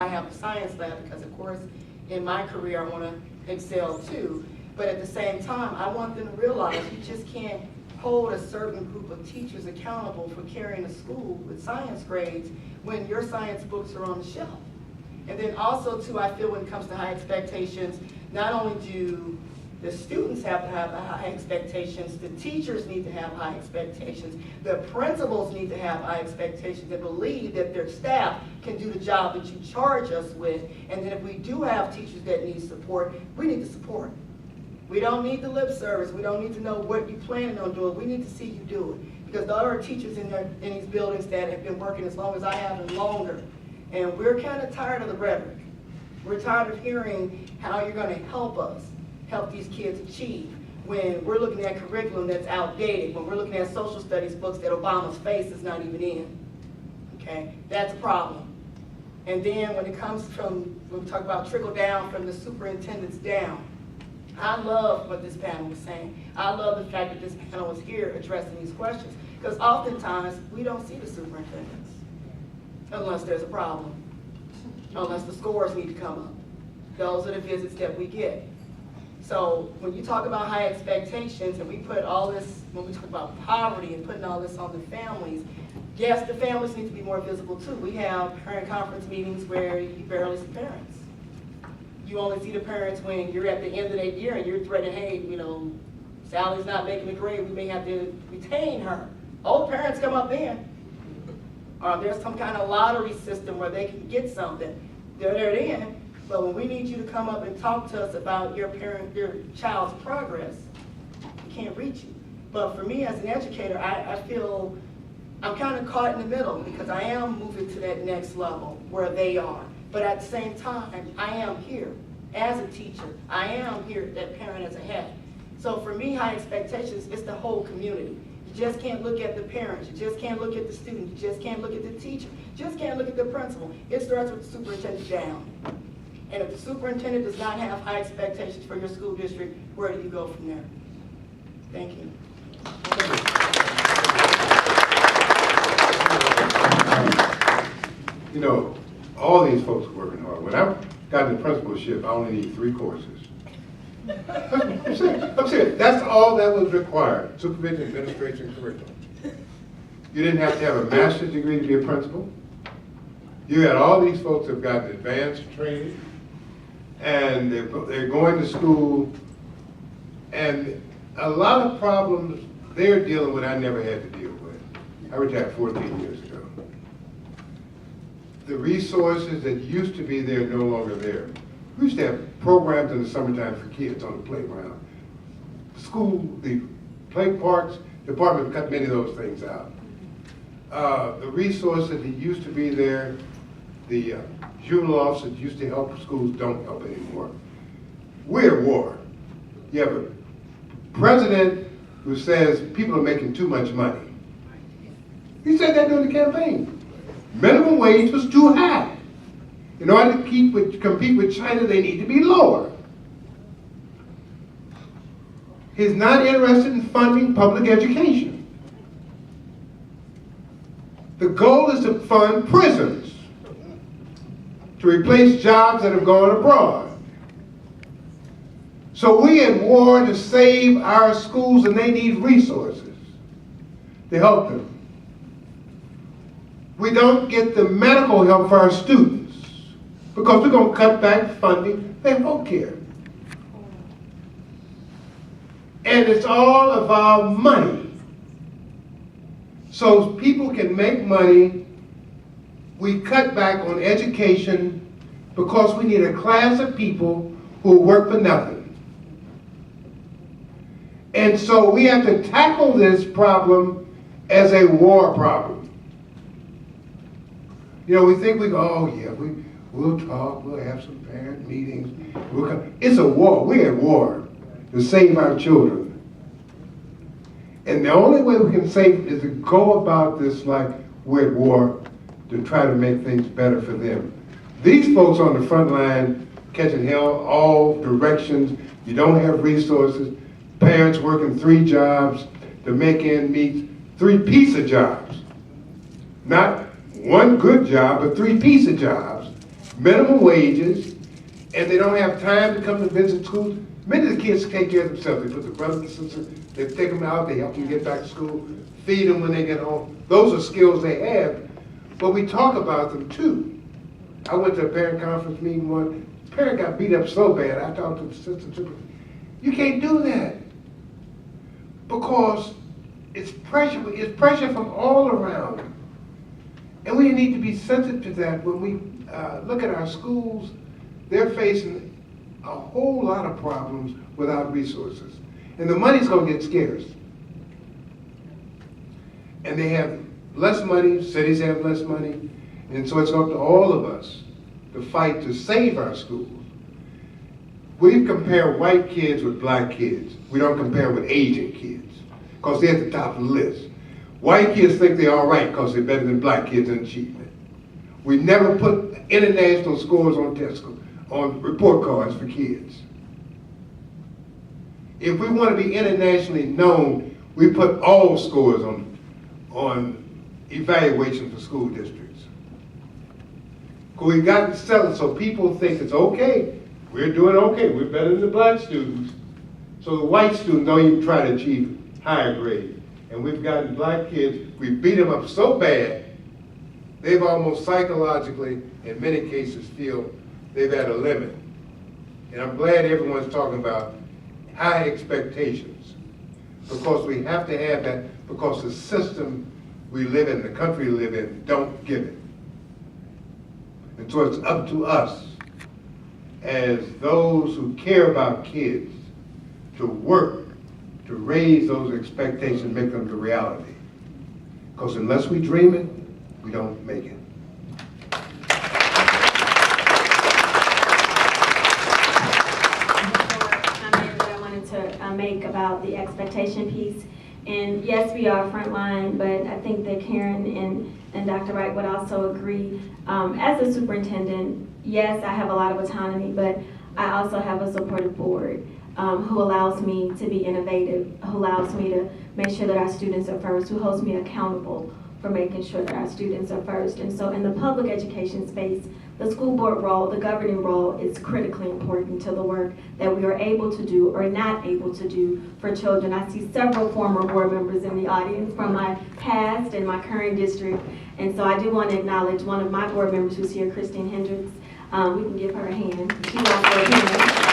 I have a science lab because, of course, in my career, I want to excel too. But at the same time, I want them to realize you just can't hold a certain group of teachers accountable for carrying a school with science grades when your science books are on the shelf. And then also, too, I feel when it comes to high expectations, not only do the students have to have high expectations, the teachers need to have high expectations, the principals need to have high expectations and believe that their staff can do the job that you charge us with. And then if we do have teachers that need support, we need the support. We don't need the lip service. We don't need to know what you're planning on doing. We need to see you do it. Because there are teachers in these buildings that have been working as long as I have and longer. And we're kind of tired of the rhetoric. We're tired of hearing how you're going to help us, help these kids achieve, when we're looking at curriculum that's outdated, when we're looking at social studies books that Obama's face is not even in. Okay, that's a problem. And then when it comes from, when we talk about trickle down from the superintendents down, I love what this panel was saying. I love the fact that this panel is here addressing these questions, because oftentimes we don't see the superintendents unless there's a problem, unless the scores need to come up. Those are the visits that we get. So when you talk about high expectations and we put all this, when we talk about poverty and putting all this on the families, yes, the families need to be more visible too. We have parent conference meetings where you barely see parents. You only see the parents when you're at the end of their year and you're threatening, hey, you know, Sally's not making the grade, we may have to retain her. Old parents come up then. There's some kind of lottery system where they can get something. They're in. But when we need you to come up and talk to us about your child's progress, we can't reach you. But for me as an educator, I feel I'm kind of caught in the middle because I am moving to that next level where they are. But at the same time, I am here as a teacher. I am here, that parent as a head. So for me, high expectations, it's the whole community. You just can't look at the parents. You just can't look at the student. You just can't look at the teacher. You just can't look at the principal. It starts with the superintendent down. And if the superintendent does not have high expectations for your school district, where do you go from there? Thank you. You know, all these folks are working hard. When I got into principalship, I only need 3 courses. I'm serious. That's all that was required. Supervision, administration, curriculum. You didn't have to have a master's degree to be a principal. You had all these folks have gotten advanced training, and they're going to school, and a lot of problems they're dealing with I never had to deal with. I retired 14 years ago. The resources that used to be there are no longer there. We used to have programs in the summertime for kids on the playground. The play parks department cut many of those things out. The resources that used to be there, the juvenile officers used to help schools don't help anymore. We're at war. You have a president who says people are making too much money. He said that during the campaign. Minimum wage was too high. In order to compete with China, they need to be lower. He's not interested in funding public education. The goal is to fund prisons, to replace jobs that have gone abroad. So we're at war to save our schools, and they need resources to help them. We don't get the medical help for our students because we're going to cut back funding their health care. And it's all about money. So people can make money. We cut back on education because we need a class of people who work for nothing. And so we have to tackle this problem as a war problem. You know, we think we go, oh yeah, we'll talk, we'll have some parent meetings. It's a war. We're at war to save our children. And the only way we can save is to go about this like we're at war, to try to make things better for them. These folks on the front line catching hell all directions. You don't have resources. Parents working 3 jobs to make ends meet, 3 pizza jobs. Not 1 good job, but 3 pizza jobs. minimum wages, and they don't have time to come to visit schools. Many of the kids take care of themselves. They put their brothers and sisters, they take them out, they help them get back to school, feed them when they get home. Those are skills they have, but we talk about them too. I went to a parent conference meeting one. The parent got beat up so bad, I talked to the assistant superintendent. You can't do that because it's pressure from all around. And we need to be sensitive to that when we look at our schools. They're facing a whole lot of problems without resources. And the money's gonna get scarce. And they have less money, cities have less money, and so it's up to all of us to fight to save our schools. We compare white kids with black kids. We don't compare with Asian kids, because they're at the top of the list. White kids think they're all right because they're better than black kids in achievement. We never put international scores on report cards for kids. If we want to be internationally known, we put all scores on evaluation for school districts. We've got to sell it so people think it's okay. We're doing okay. We're better than the black students. So the white students don't even try to achieve higher grades. And we've gotten black kids, we beat them up so bad, they've almost psychologically, in many cases, feel they've had a limit. And I'm glad everyone's talking about high expectations, because we have to have that, because the system we live in, the country we live in, don't give it. And so it's up to us, as those who care about kids, to work to raise those expectations, make them to reality. Because unless we dream it, we don't make it. I wanted to make about the expectation piece. And yes, we are frontline, but I think that Karen and Dr. Wright would also agree. As a superintendent, yes, I have a lot of autonomy, but I also have a supportive board who allows me to be innovative, who allows me to make sure that our students are first, who holds me accountable for making sure that our students are first. And so in the public education space, the school board role, the governing role, is critically important to the work that we are able to do or not able to do for children. I see several former board members in the audience from my past and my current district. And so I do want to acknowledge one of my board members who's here, Christine Hendricks. We can give her a hand. She's also a parent.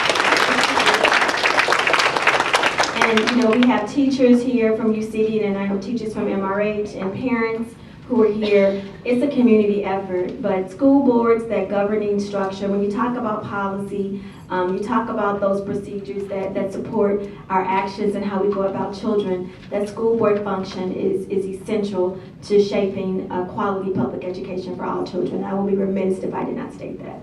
And you know, we have teachers here from UCD, and I know teachers from MRH, and parents who are here. It's a community effort, but school boards, that governing structure, when you talk about policy, you talk about those procedures that support our actions and how we go about children, that school board function is essential to shaping a quality public education for all children. I will be remiss if I did not state that.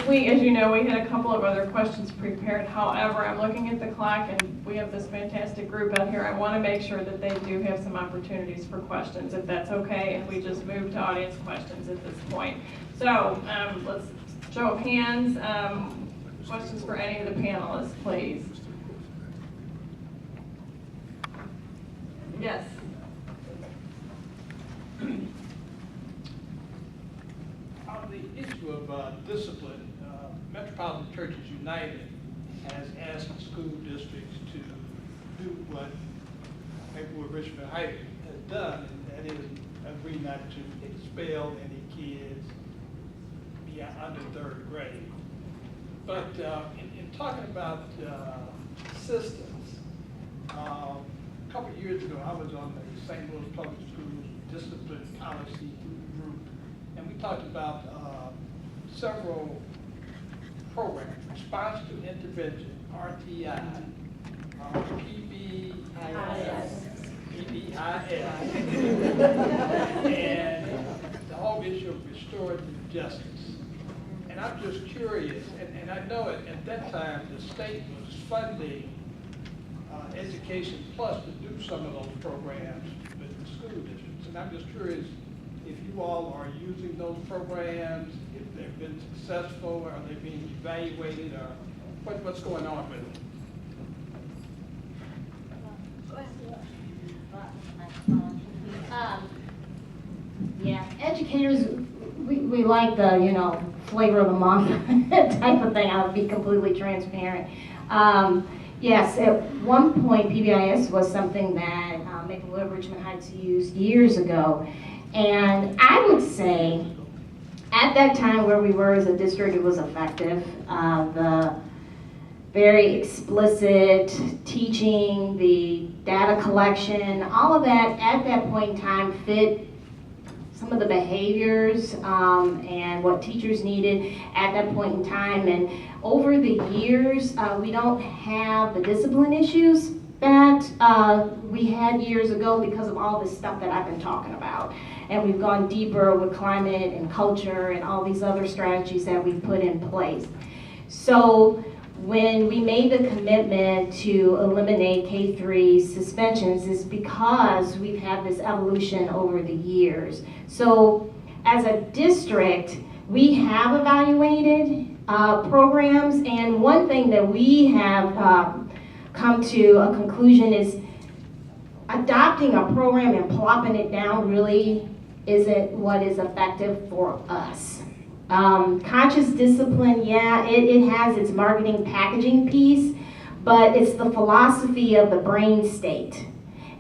We, as you know, we had a couple of other questions prepared. However, I'm looking at the clock and we have this fantastic group out here. I want to make sure that they do have some opportunities for questions, if that's okay, if we just move to audience questions at this point. So let's show of hands. Questions for any of the panelists, please. Yes. On the issue of discipline, Metropolitan Churches United has asked school districts to do what Maplewood-Richmond has done, and that is agree not to expel any kids beyond under third grade. But in talking about systems, a couple of years ago I was on the St. Louis Public Schools Discipline Policy Group, and we talked about several programs: response to intervention, RTI, PBIS, and the whole issue of restorative justice. And I'm just curious, and I know at that time the state was funding Education Plus to do some of those programs with the school districts. And I'm just curious if you all are using those programs, if they've been successful, or are they being evaluated, or what's going on with them? Yeah, educators, we like the, you know, flavor of the month type of thing. I'll be completely transparent. Yes, at one point PBIS was something that Maplewood-Richmond Heights used years ago. And I would say at that time where we were as a district, it was effective. The very explicit teaching, the data collection, all of that at that point in time fit some of the behaviors and what teachers needed at that point in time. And over the years, we don't have the discipline issues that we had years ago because of all this stuff that I've been talking about. And we've gone deeper with climate and culture and all these other strategies that we've put in place. So when we made the commitment to eliminate K-3 suspensions is because we've had this evolution over the years. So as a district, we have evaluated programs, and one thing that we have come to a conclusion is adopting a program and plopping it down really isn't what is effective for us. Conscious discipline, yeah, it has its marketing packaging piece, but it's the philosophy of the brain state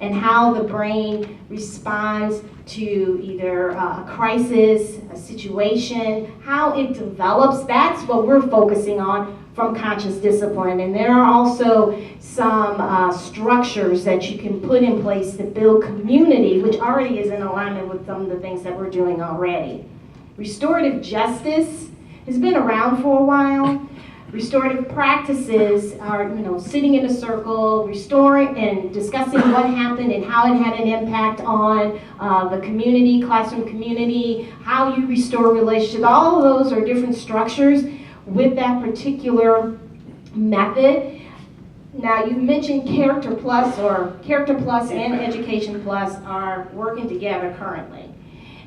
and how the brain responds to either a crisis, a situation, how it develops. That's what we're focusing on from conscious discipline. And there are also some structures that you can put in place to build community, which already is in alignment with some of the things that we're doing already. Restorative justice has been around for a while. Restorative practices are, sitting in a circle, restoring and discussing what happened and how it had an impact on the community, classroom community, how you restore relationships. All of those are different structures with that particular method. Now, you mentioned Character Plus, or Character Plus and Education Plus are working together currently.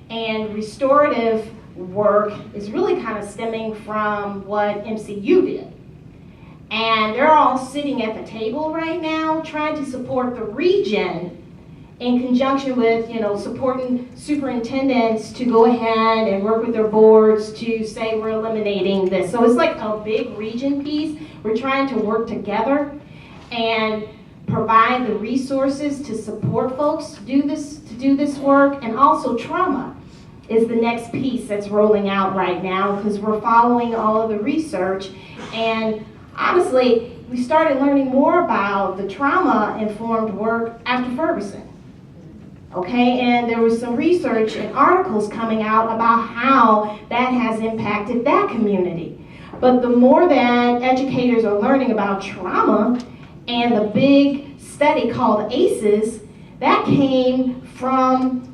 And restorative work is really kind of stemming from what MCU did. And they're all sitting at the table right now trying to support the region in conjunction with, supporting superintendents to go ahead and work with their boards to say we're eliminating this. So it's like a big region piece. We're trying to work together and provide the resources to support folks to do this work, and also trauma is the next piece that's rolling out right now because we're following all of the research. And honestly, we started learning more about the trauma-informed work after Ferguson. Okay, and there was some research and articles coming out about how that has impacted that community. But the more that educators are learning about trauma, and the big study called ACEs, that came from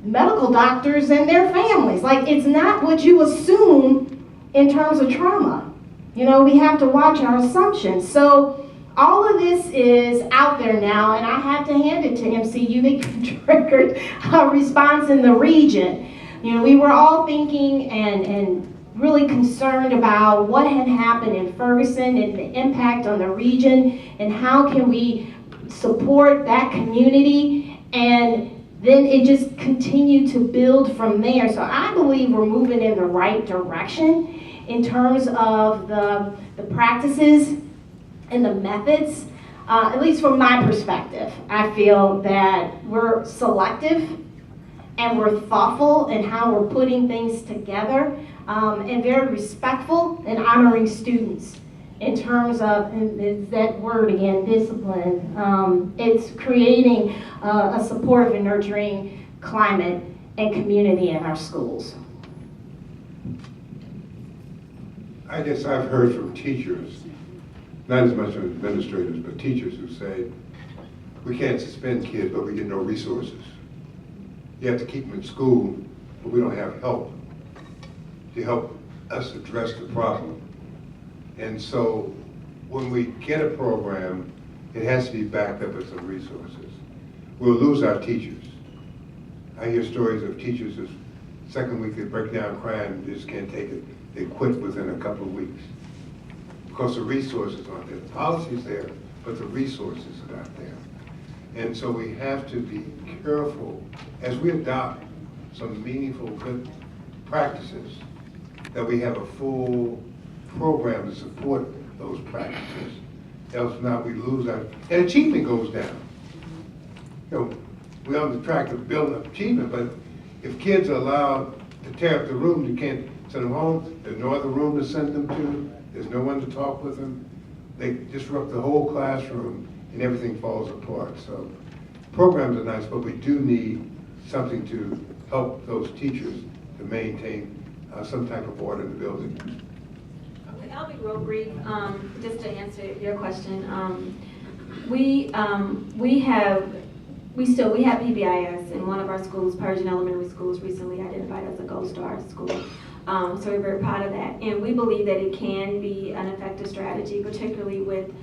medical doctors and their families. Like, it's not what you assume in terms of trauma. We have to watch our assumptions. So all of this is out there now, and I have to hand it to MCU. They triggered a response in the region. We were all thinking and really concerned about what had happened in Ferguson and the impact on the region, and how can we support that community. And then it just continued to build from there. So I believe we're moving in the right direction in terms of the practices and the methods, at least from my perspective. I feel that we're selective and we're thoughtful in how we're putting things together, and very respectful and honoring students in terms of, and it's that word again, discipline. It's creating a supportive and nurturing climate and community in our schools. I guess I've heard from teachers, not as much from administrators, but teachers who say, we can't suspend kids, but we get no resources. You have to keep them in school, but we don't have help to help us address the problem. And so when we get a program, it has to be backed up with some resources. We'll lose our teachers. I hear stories of teachers whose second week they break down crying, they just can't take it. They quit within a couple of weeks because the resources aren't there. The policy's there, but the resources are not there. And so we have to be careful as we adopt some meaningful, good practices, that we have a full program to support those practices. Else not, we lose our, and achievement goes down. You know, we're on the track of building up achievement, but if kids are allowed to tear up the room, you can't send them home, there's no other room to send them to, there's no one to talk with them, they disrupt the whole classroom and everything falls apart. So programs are nice, but we do need something to help those teachers to maintain some type of order in the building. Okay, I'll be real brief, just to answer your question. We have PBIS in one of our schools. Persian Elementary Schools recently identified as a Gold Star school. So we're very proud of that. And we believe that it can be an effective strategy, particularly with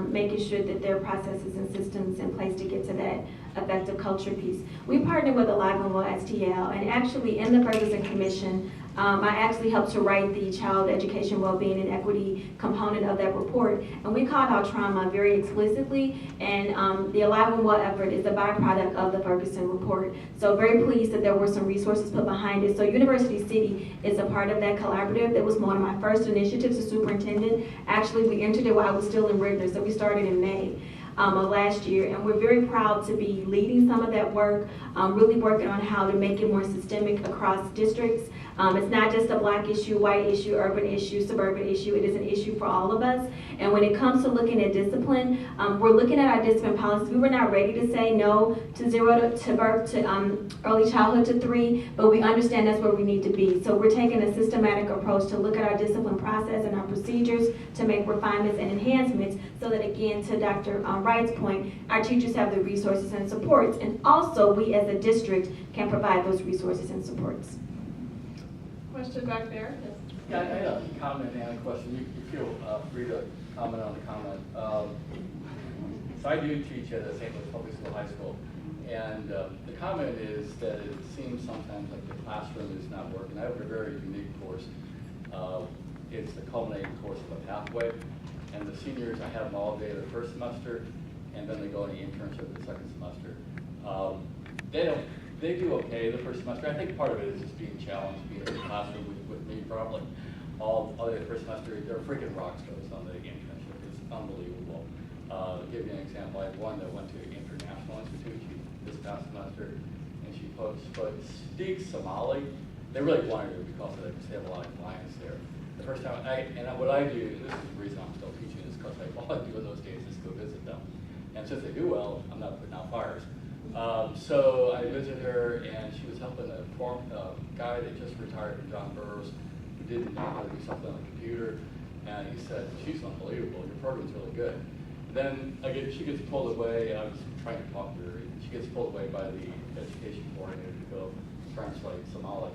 making sure that there are processes and systems in place to get to that effective culture piece. We partnered with Alive and Well STL, and actually in the Ferguson Commission, I actually helped to write the Child Education Wellbeing and Equity component of that report, and we called out trauma very explicitly, and the Alive and Well effort is a byproduct of the Ferguson report. So very pleased that there were some resources put behind it. So University City is a part of that collaborative. That was one of my first initiatives as superintendent. Actually, we entered it while I was still in Rittner, so we started in May of last year, and we're very proud to be leading some of that work, really working on how to make it more systemic across districts. It's not just a Black issue, white issue, urban issue, suburban issue. It is an issue for all of us. And when it comes to looking at discipline, we're looking at our discipline policies. We were not ready to say no to zero to birth to early childhood to 3, but we understand that's where we need to be. So we're taking a systematic approach to look at our discipline process and our procedures to make refinements and enhancements so that, again, to Dr. Wright's point, our teachers have the resources and supports, and also we as a district can provide those resources and supports. Question back there? Yeah, I had a comment and a question. You feel free to comment on the comment. So I do teach at St. Louis Public School High School, and the comment is that it seems sometimes like the classroom is not working. I have a very unique course. It's the culminating course of a pathway, and the seniors, I have them all day the first semester, and then they go on the internship the second semester. They do okay the first semester. I think part of it is just being challenged, being in the classroom with me probably. All the first semester, they're freaking rock stars on the internship. It's unbelievable. To give you an example, I have one that went to International Institute this past semester, and she speaks Somali. They really wanted her because they have a lot of clients there. The first time, what I do, and this is the reason I'm still teaching, is because all I do in those days is go visit them. And since they do well, I'm not putting out fires. So I visited her, and she was helping a guy that just retired from John Burroughs, who didn't know how to do something on the computer, and he said, "She's unbelievable, your program's really good." Then again, she gets pulled away, I was trying to talk to her, and she gets pulled away by the education coordinator to go translate Somali.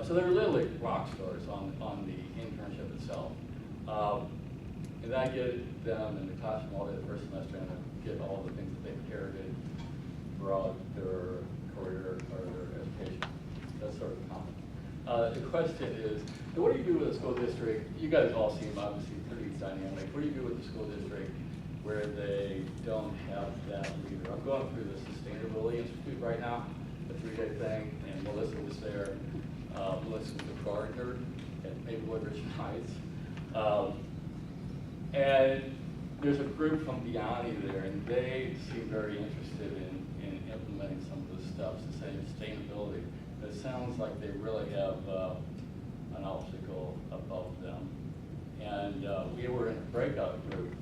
So they're literally rock stars on the internship itself. And I get them in the classroom all day the first semester, and I get all the things that they've inherited throughout their career or their education. That's sort of common. The question is, what do you do with a school district? You guys all seem obviously pretty dynamic. What do you do with the school district where they don't have that leader? I'm going through the Sustainability Institute right now, the 3-day thing, and Melissa was there. Melissa was the gardener at Maplewood-Richmond Heights. And there's a group from Beyond there, and they seem very interested in implementing some of the stuff, sustainability. It sounds like they really have an obstacle above them. And we were in a breakout group.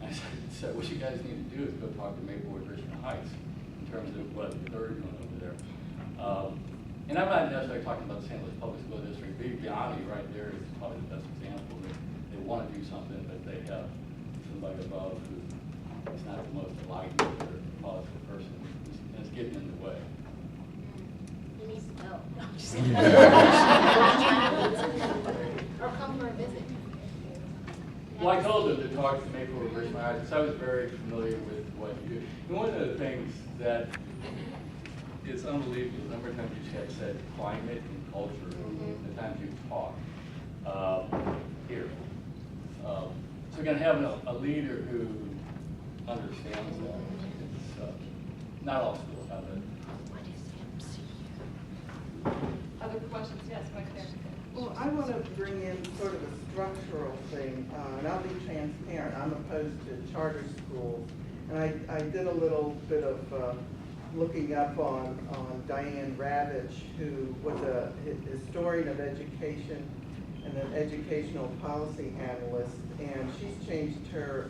And I said, what you guys need to do is go talk to Maplewood-Richmond Heights in terms of what they're doing over there. And I'm not necessarily talking about the St. Louis Public School District. Beyond right there is probably the best example. They want to do something, but they have somebody above who is not the most enlightened or positive person, and it's getting in the way. He needs to go. No, I'm just kidding. Or come for a visit. Well, I told them to talk to Maplewood-Richmond Heights because I was very familiar with what you do. And one of the things that is unbelievable, the number of times you have said climate and culture, the times you talk here. So again, having a leader who understands that, it's, not all schools have it. What is Well, I want to bring in sort of a structural thing, and I'll be transparent. I'm opposed to charter schools. And I did a little bit of looking up on Diane Ravitch, who was a historian of education and an educational policy analyst. And she's changed her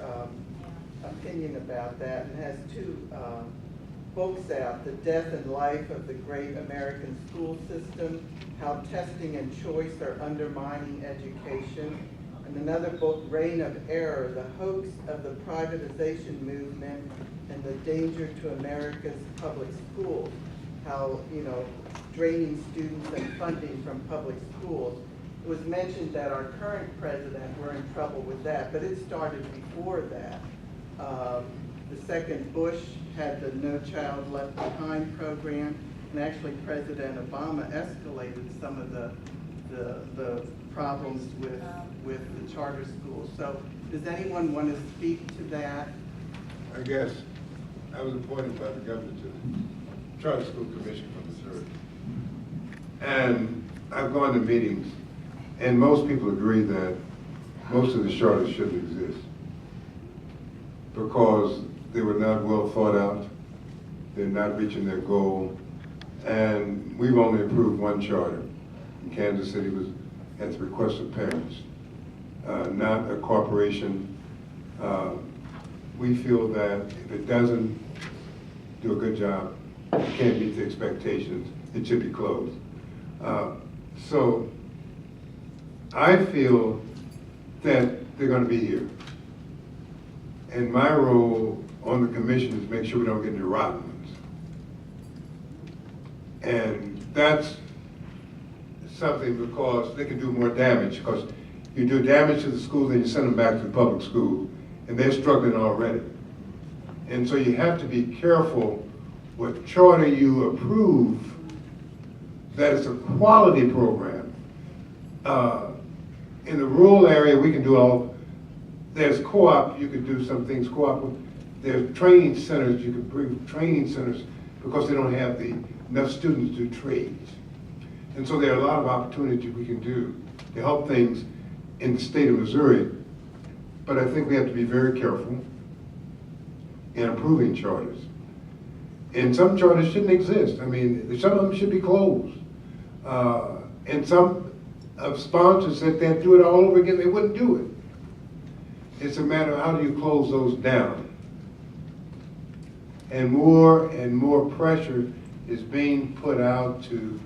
opinion about that and has two books out, The Death and Life of the Great American School System, How Testing and Choice Are Undermining Education, and another book, Reign of Error, The Hoax of the Privatization Movement and the Danger to America's Public Schools, how, draining students and funding from public schools. It was mentioned that our current president were in trouble with that, but it started before that. The second Bush had the No Child Left Behind program, and actually President Obama escalated some of the problems with the charter schools. So does anyone want to speak to that? I guess I was appointed by the governor to the Charter School Commission for Missouri. And I've gone to meetings, and most people agree that most of the charters shouldn't exist because they were not well thought out, they're not reaching their goal, and we've only approved one charter. In Kansas City was at the request of parents, not a corporation. We feel that if it doesn't do a good job, it can't meet the expectations, it should be closed. So I feel that they're going to be here. And my role on the commission is make sure we don't get any rotten ones. And that's something because they can do more damage, because you do damage to the schools and you send them back to the public school, and they're struggling already. And so you have to be careful what charter you approve, that it's a quality program. In the rural area, we can do all, there's co-op, you can do some things co-op with. There's training centers, you can bring training centers because they don't have enough students to do trades. And so there are a lot of opportunities we can do to help things in the state of Missouri. But I think we have to be very careful in approving charters. And some charters shouldn't exist. I mean, some of them should be closed. And some sponsors said they'd do it all over again, they wouldn't do it. It's a matter of how do you close those down. And more pressure is being put out to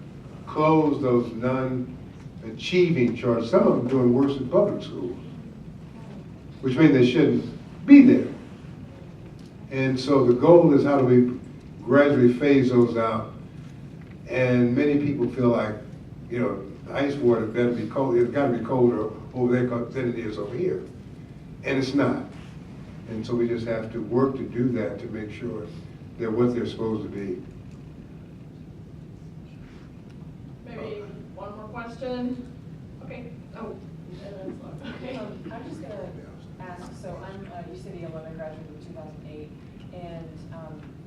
close those non-achieving charters. Some of them doing worse than public schools, which means they shouldn't be there. And so the goal is how do we gradually phase those out. And many people feel like, ice water better be cold. It's got to be colder over there than it is over here. And it's not. And so we just have to work to do that to make sure they're what they're supposed to be. Maybe one more question? Okay. Oh. Okay. I'm just going to ask, so I'm a UCPL Educators graduate in 2008, and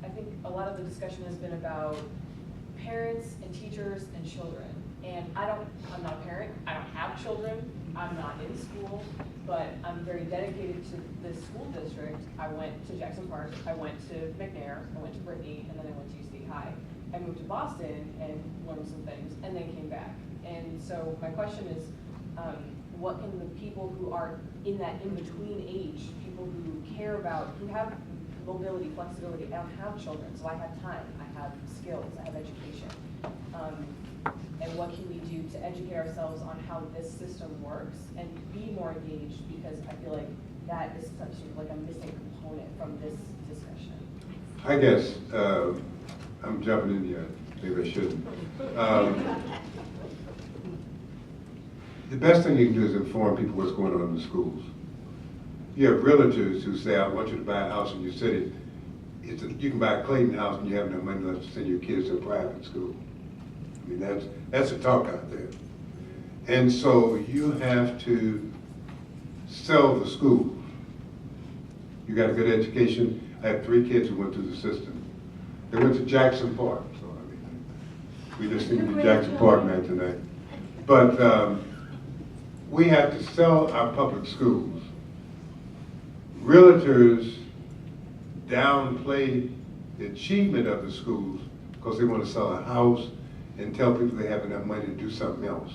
I think a lot of the discussion has been about parents and teachers and children. And I'm not a parent, I don't have children, I'm not in school, but I'm very dedicated to this school district. I went to Jackson Park, I went to McNair, I went to Brittany, and then I went to UC High. I moved to Boston and learned some things, and then came back. And so my question is, what can the people who are in that in-between age, people who care about, who have mobility, flexibility, I don't have children, so I have time, I have skills, I have education. And what can we do to educate ourselves on how this system works and be more engaged, because I feel like that is such like a missing component from this discussion. I guess I'm jumping in here, maybe I shouldn't. The best thing you can do is inform people what's going on in the schools. You have realtors who say, I want you to buy a house in your city. You can buy a Clayton house and you have no money left to send your kids to a private school. I mean, that's the talk out there. And so you have to sell the schools. You got a good education. I have 3 kids who went through the system. They went to Jackson Park. So, I mean, we just need to be Jackson Park night tonight. But we have to sell our public schools. Realtors downplay the achievement of the schools because they want to sell a house and tell people they have enough money to do something else.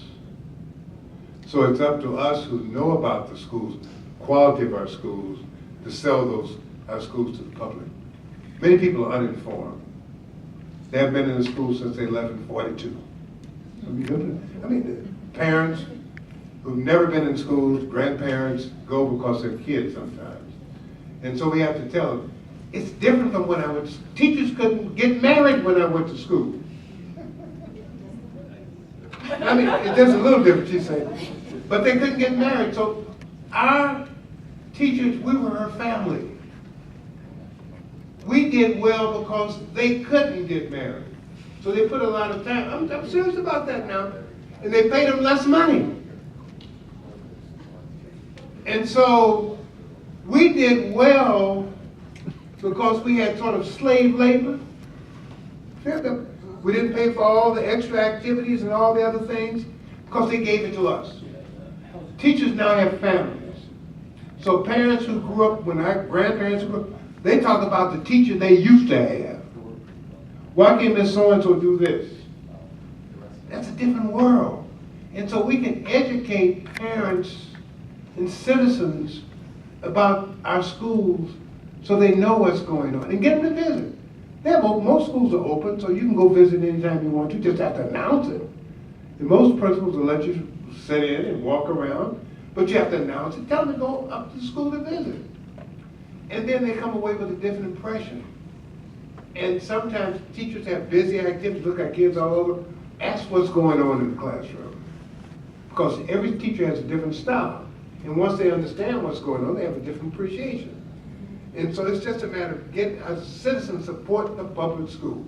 So it's up to us who know about the schools, quality of our schools, to sell our schools to the public. Many people are uninformed. They haven't been in the school since they left in '42. I mean, parents who've never been in schools, grandparents go because they're kids sometimes. And so we have to tell them, it's different from when I went to, teachers couldn't get married when I went to school. I mean, there's a little difference, she's saying. But they couldn't get married, so our teachers, we were her family. We did well because they couldn't get married. So they put a lot of time, I'm serious about that now, and they paid them less money. And so we did well because we had sort of slave labor. We didn't pay for all the extra activities and all the other things because they gave it to us. Teachers now have families. So parents who grew up, when our grandparents grew up, they talk about the teacher they used to have. Why can't Miss So-and-so do this? That's a different world. And so we can educate parents and citizens about our schools so they know what's going on and get them to visit. Most schools are open, so you can go visit anytime you want to, just have to announce it. And most principals will let you sit in and walk around, but you have to announce it, tell them to go up to the school to visit. And then they come away with a different impression. And sometimes teachers have busy activities, look at kids all over, ask what's going on in the classroom. Because every teacher has a different style. And once they understand what's going on, they have a different appreciation. And so it's just a matter of getting our citizens support the public schools.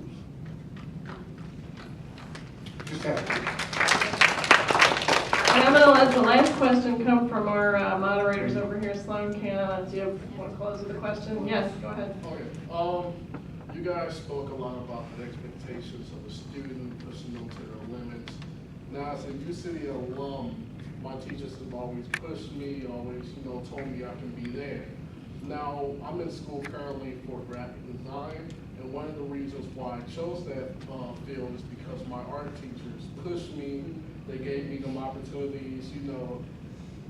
Just have to. And I'm going to let the last question come from our moderators over here, Sloan, Kayanna. Do you want to close with a question? Yes, go ahead. Okay. You guys spoke a lot about the expectations of a student, pushing them to their limits. Now, as a UCity alum, my teachers have always pushed me, always, told me I can be there. Now, I'm in school currently for graphic design, and one of the reasons why I chose that field is because my art teachers pushed me. They gave me some opportunities,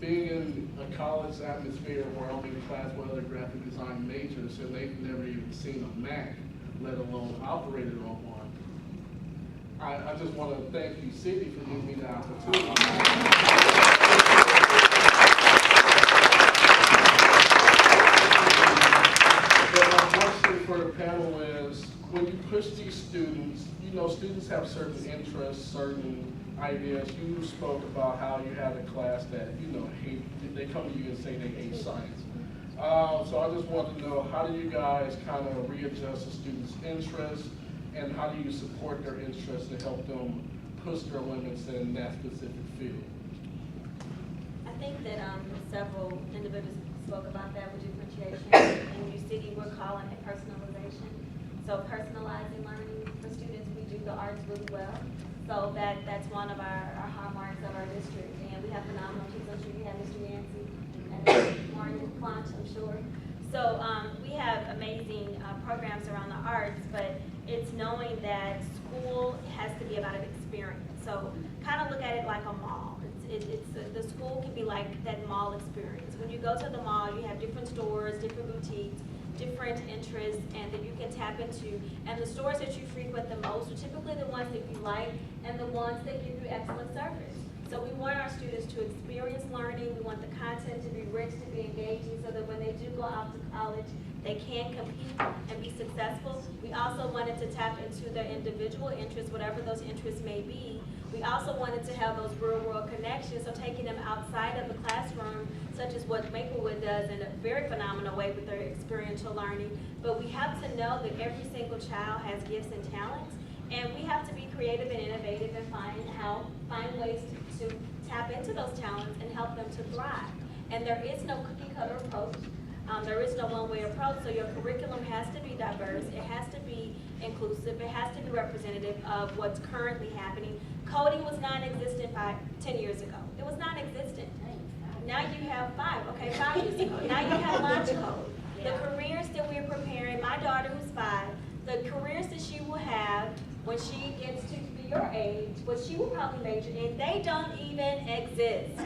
being in a college atmosphere where I'm in class with other graphic design majors, and they've never even seen a Mac, let alone operated on one. I just want to thank you, City, for giving me the opportunity. But my question for the panel is, when you push these students, students have certain interests, certain ideas. You spoke about how you had a class that, they come to you and say they hate science. So I just want to know, how do you guys kind of readjust the students' interests, and how do you support their interests to help them push their limits in that specific field? I think that several individuals spoke about that with differentiation. In UCity, we're calling it personalization. So personalizing learning for students, we do the arts really well. So that's one of our hallmarks of our district. And we have phenomenal people. I'm sure you have Mr. Yancey and Marion Plunch, I'm sure. So we have amazing programs around the arts, but it's knowing that school has to be about an experience. So kind of look at it like a mall. The school can be like that mall experience. When you go to the mall, you have different stores, different boutiques, different interests, and that you can tap into. And the stores that you frequent the most are typically the ones that you like and the ones that give you excellent service. So we want our students to experience learning. We want the content to be rich, to be engaging, so that when they do go out to college, they can compete and be successful. We also wanted to tap into their individual interests, whatever those interests may be. We also wanted to have those real-world connections, so taking them outside of the classroom, such as what Maplewood does in a very phenomenal way with their experiential learning. But we have to know that every single child has gifts and talents, and we have to be creative and innovative and find ways to tap into those talents and help them to thrive. And there is no cookie-cutter approach. There is no one-way approach, so your curriculum has to be diverse, it has to be inclusive, it has to be representative of what's currently happening. Coding was non-existent 5 10 years ago. It was non-existent. Now you have 5 years ago. Now you have launch code. The careers that we're preparing, my daughter who's 5, the careers that she will have when she gets to be your age, what she will probably major in, they don't even exist.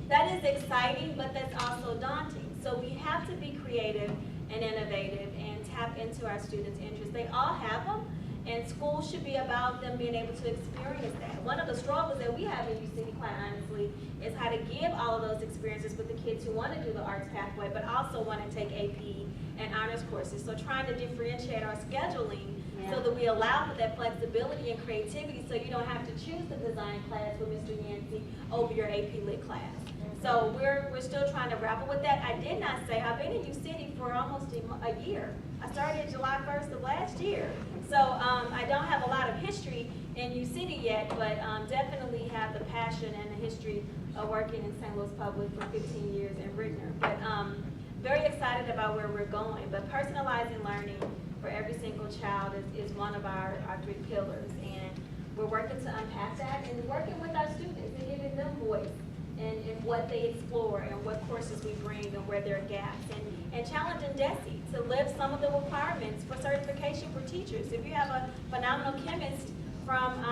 That is exciting, but that's also daunting. So we have to be creative and innovative and tap into our students' interests. They all have them, and school should be about them being able to experience that. One of the struggles that we have in UCD, quite honestly, is how to give all of those experiences with the kids who want to do the arts pathway, but also want to take AP and honors courses. So trying to differentiate our scheduling so that we allow for that flexibility and creativity, so you don't have to choose the design class with Mr. Yancey over your AP Lit class. So we're still trying to grapple with that. I did not say, I've been in UCD for almost a year. I started July 1st of last year. So I don't have a lot of history in UCD yet, but definitely have the passion and the history of working in St. Louis Public for 15 years in Rittner. But very excited about where we're going. But personalizing learning for every single child is one of our 3 pillars. And we're working to unpack that and working with our students and giving them voice in what they explore and what courses we bring and where there are gaps. And challenging DESE to lift some of the requirements for certification for teachers. If you have a phenomenal chemist from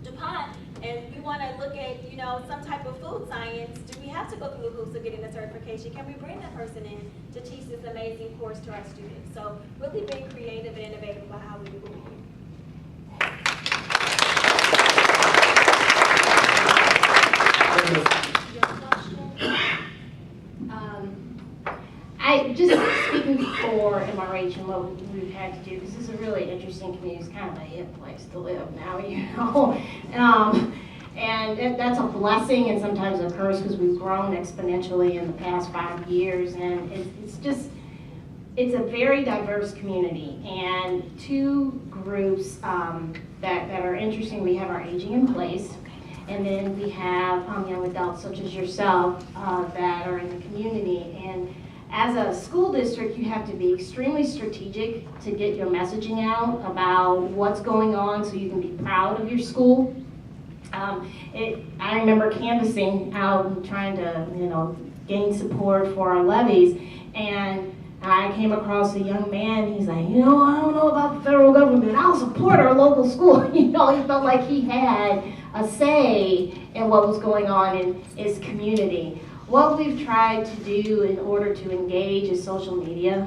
DuPont and we want to look at, some type of food science, do we have to go through the hoops of getting the certification? Can we bring that person in to teach this amazing course to our students? So really being creative and innovative about how we do what we do. Just speaking for MRH and what we've had to do, this is a really interesting community. It's kind of a hip place to live now, and that's a blessing and sometimes a curse because we've grown exponentially in the past 5 years, and it's a very diverse community. And 2 groups that are interesting. We have our aging in place. And then we have young adults such as yourself that are in the community. And as a school district, you have to be extremely strategic to get your messaging out about what's going on so you can be proud of your school. I remember canvassing out and trying to, gain support for our levies. And I came across a young man, he's like, I don't know about the federal government, I'll support our local school. He felt like he had a say in what was going on in his community. What we've tried to do in order to engage is social media,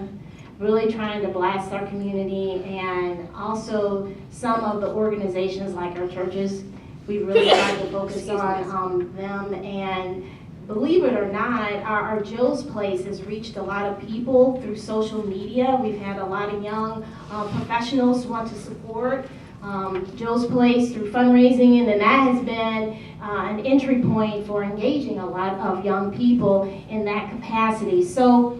really trying to blast our community, and also some of the organizations like our churches. We really tried to focus on them, and believe it or not, our Joe's Place has reached a lot of people through social media. We've had a lot of young professionals who want to support Joe's Place through fundraising, and then that has been an entry point for engaging a lot of young people in that capacity. So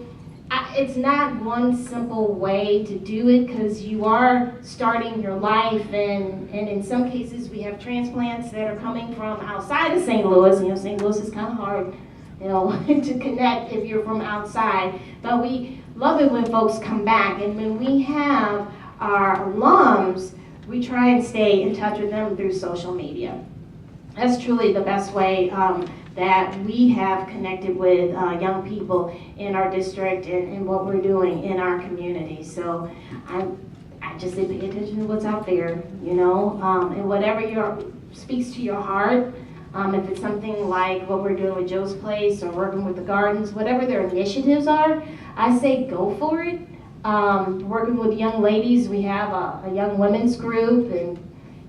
it's not one simple way to do it because you are starting your life, and in some cases we have transplants that are coming from outside of St. Louis. St. Louis is kind of hard, to connect if you're from outside, but we love it when folks come back. And when we have our alums, we try and stay in touch with them through social media. That's truly the best way that we have connected with young people in our district and what we're doing in our community. So I just say pay attention to what's out there, and whatever speaks to your heart. If it's something like what we're doing with Joe's Place or working with the gardens, whatever their initiatives are, I say go for it. Working with young ladies, we have a young women's group, and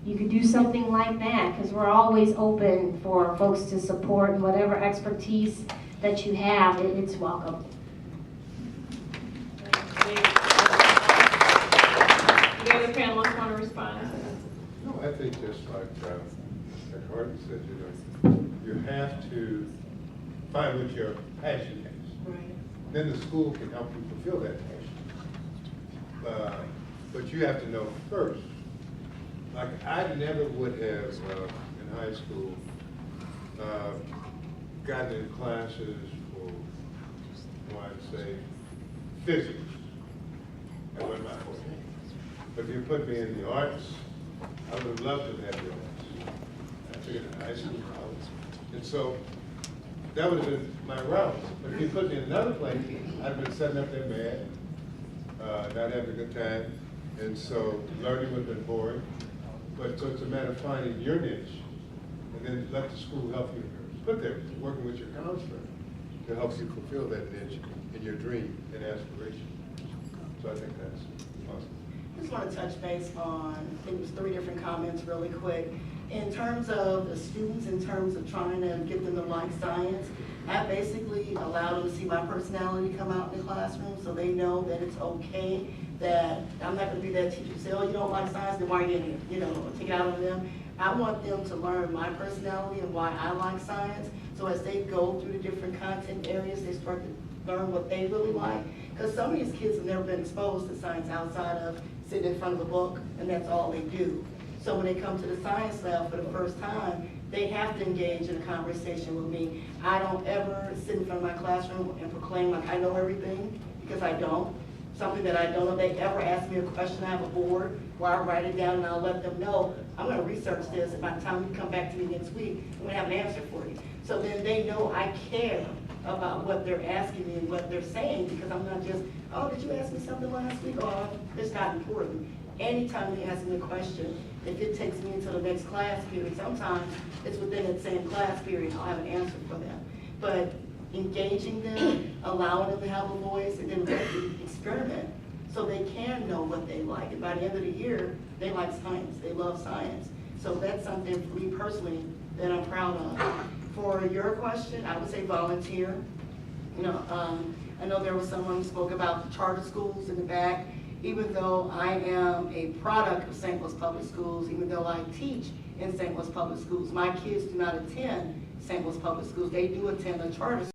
you could do something like that because we're always open for folks to support, and whatever expertise that you have, it's welcome. The other panelists want to respond? No, I think just like Hardin said, you have to find what your passion is. Right. Then the school can help you fulfill that passion. But you have to know first. Like I never would have in high school gotten in classes for, I'd say, physics. That wasn't my forte. But if you put me in the arts, I would have loved to have the arts. took it in high school, college. And so that would have been my route. But if you put me in another place, I'd have been sitting up there mad, not having a good time. And so learning would have been boring. But so it's a matter of finding your niche and then let the school help you. Put there, working with your counselor to help you fulfill that niche in your dream and aspiration. So I think that's awesome. I just want to touch base on, I think it was 3 different comments really quick. In terms of the students, in terms of trying to get them to like science, I basically allow them to see my personality come out in the classroom so they know that it's okay, that I'm not going to be that teacher who say, oh, you don't like science, then why are you in here? You know, take it out on them. I want them to learn my personality and why I like science. So as they go through the different content areas, they start to learn what they really like. Because some of these kids have never been exposed to science outside of sitting in front of a book, and that's all they do. So when they come to the science lab for the first time, they have to engage in a conversation with me. I don't ever sit in front of my classroom and proclaim like I know everything, because I don't. Something that I don't know, they ever ask me a question, I have a board where I write it down and I'll let them know, I'm gonna research this, and by the time you come back to me next week, I'm gonna have an answer for you. So then they know I care about what they're asking me and what they're saying, because I'm not just, oh, did you ask me something last week? Oh, it's not important. Anytime they ask me a question, if it takes me until the next class period, sometimes it's within that same class period, I'll have an answer for them. But engaging them, allowing them to have a voice, and then really experiment so they can know what they like. And by the end of the year, they like science, they love science. So that's something for me personally that I'm proud of. For your question, I would say volunteer. You know, I know there was someone who spoke about the charter schools in the back. Even though I am a product of St. Louis Public Schools, even though I teach in St. Louis Public Schools, my kids do not attend St. Louis Public Schools. They do attend a charter school.